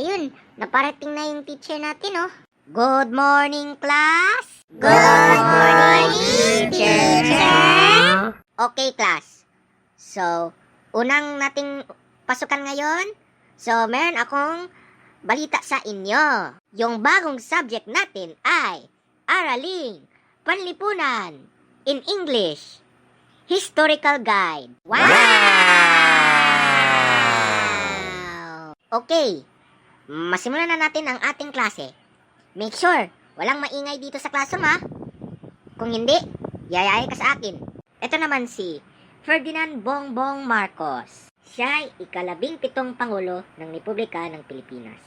Ayun, naparating na yung teacher natin, oh. Good morning, class! Good morning, teacher! Okay, class. So, unang nating pasukan ngayon. So, meron akong balita sa inyo. Yung bagong subject natin ay Araling Panlipunan in English. Historical Guide. Wow! Okay, masimulan na natin ang ating klase. Make sure, walang maingay dito sa classroom, ha? Kung hindi, yayay ka sa akin. Ito naman si Ferdinand Bongbong Marcos. Siya ay ika-17 Pangulo ng Republika ng Pilipinas.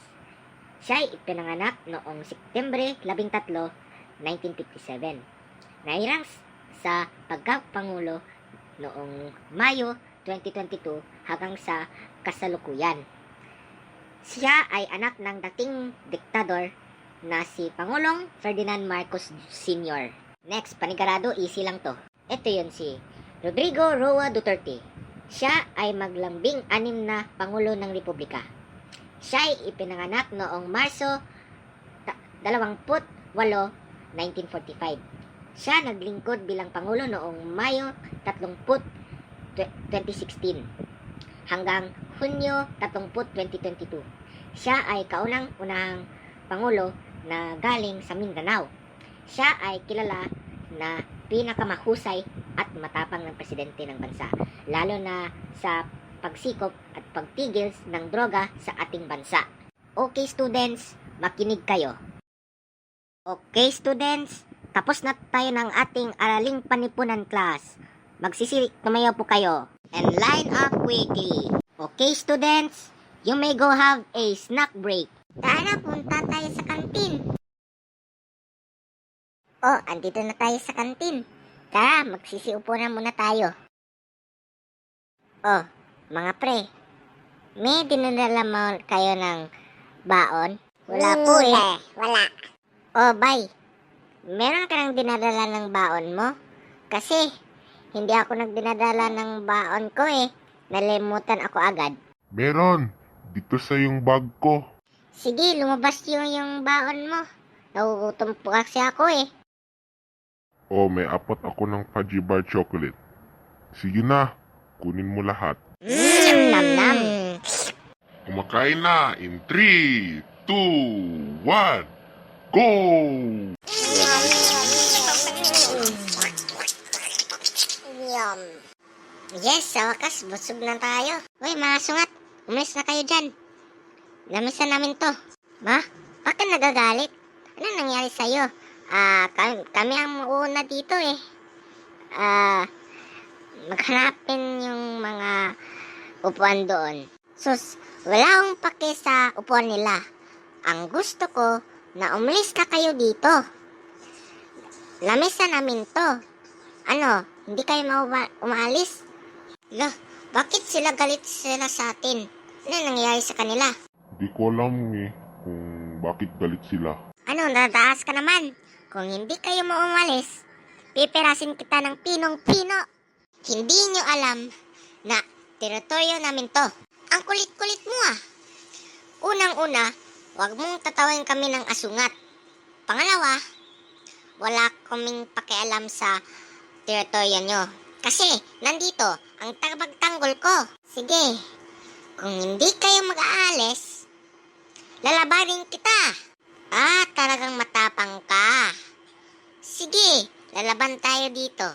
Siya ay ipinanganak noong Setyembre 13, 1957. Nairang sa pagkapangulo noong Mayo 2022 hanggang sa kasalukuyan. Siya ay anak ng dating diktador na si Pangulong Ferdinand Marcos Sr. Next, panigurado, easy lang to. Ito yun si Rodrigo Roa Duterte. Siya ay maglambing 6 na Pangulo ng Republika. Siya ay ipinanganak noong Marso 28, 1945. Siya naglingkod bilang Pangulo noong Mayo 30, 2016 hanggang Hunyo 30, 2022. Siya ay kaunang-unahang Pangulo na galing sa Mindanao. Siya ay kilala na pinakamahusay at matapang ng presidente ng bansa, lalo na sa pagsikop at pagtigil ng droga sa ating bansa. Okay, students, makinig kayo. Okay, students, tapos na tayo ng ating Araling Panlipunan class. Tumayo po kayo and line up quickly. Okay, students, you may go have a snack break. Tara, punta tayo sa kantin. Oh, andito na tayo sa kantin. Tara, magsisiupo na muna tayo. Oh, mga pre, may dinadala mo kayo ng baon? Wala po eh. Wala. Oh, bay, meron ka nang dinadala ng baon mo? Kasi, hindi ako nagdinadala ng baon ko eh. Nalimutan ako agad. Meron. Dito sa yung bag ko. Sige, lumabas yung baon mo. Nagugutom po kasi ako eh. Oh, may 4 ako ng fudgy bar chocolate. Sige na, kunin mo lahat. Nam nam. Kumakain na in 3, 2, 1, go! Yum. Yes, sa wakas, busog na tayo. Uy, mga sungat, umalis na kayo dyan. Lamisan namin to. Ma, bakit nagagalit? Ano nangyari sa'yo? Kami ang una dito eh. Maghanapin yung mga upuan doon. Sus, wala akong pake sa upuan nila. Ang gusto ko, na umalis na kayo dito. Lamisan namin to. Ano, hindi kayo umaalis? Lah, bakit sila galit sila sa atin? Ano nangyayari sa kanila? Di ko alam eh kung bakit galit sila. Ano, nataas ka naman? Kung hindi kayo mo umalis, piperasin kita ng pinong-pino. Hindi nyo alam na teritoryo namin to. Ang kulit-kulit mo ah. Unang-una, huwag mong tatawin kami ng asungat. Pangalawa, wala kaming pakialam sa teritoryo nyo. Kasi, nandito, ang tagapagtanggol ko. Sige, kung hindi kayo mag-aalis, lalabanin kita. Talagang matapang ka. Sige, lalaban tayo dito.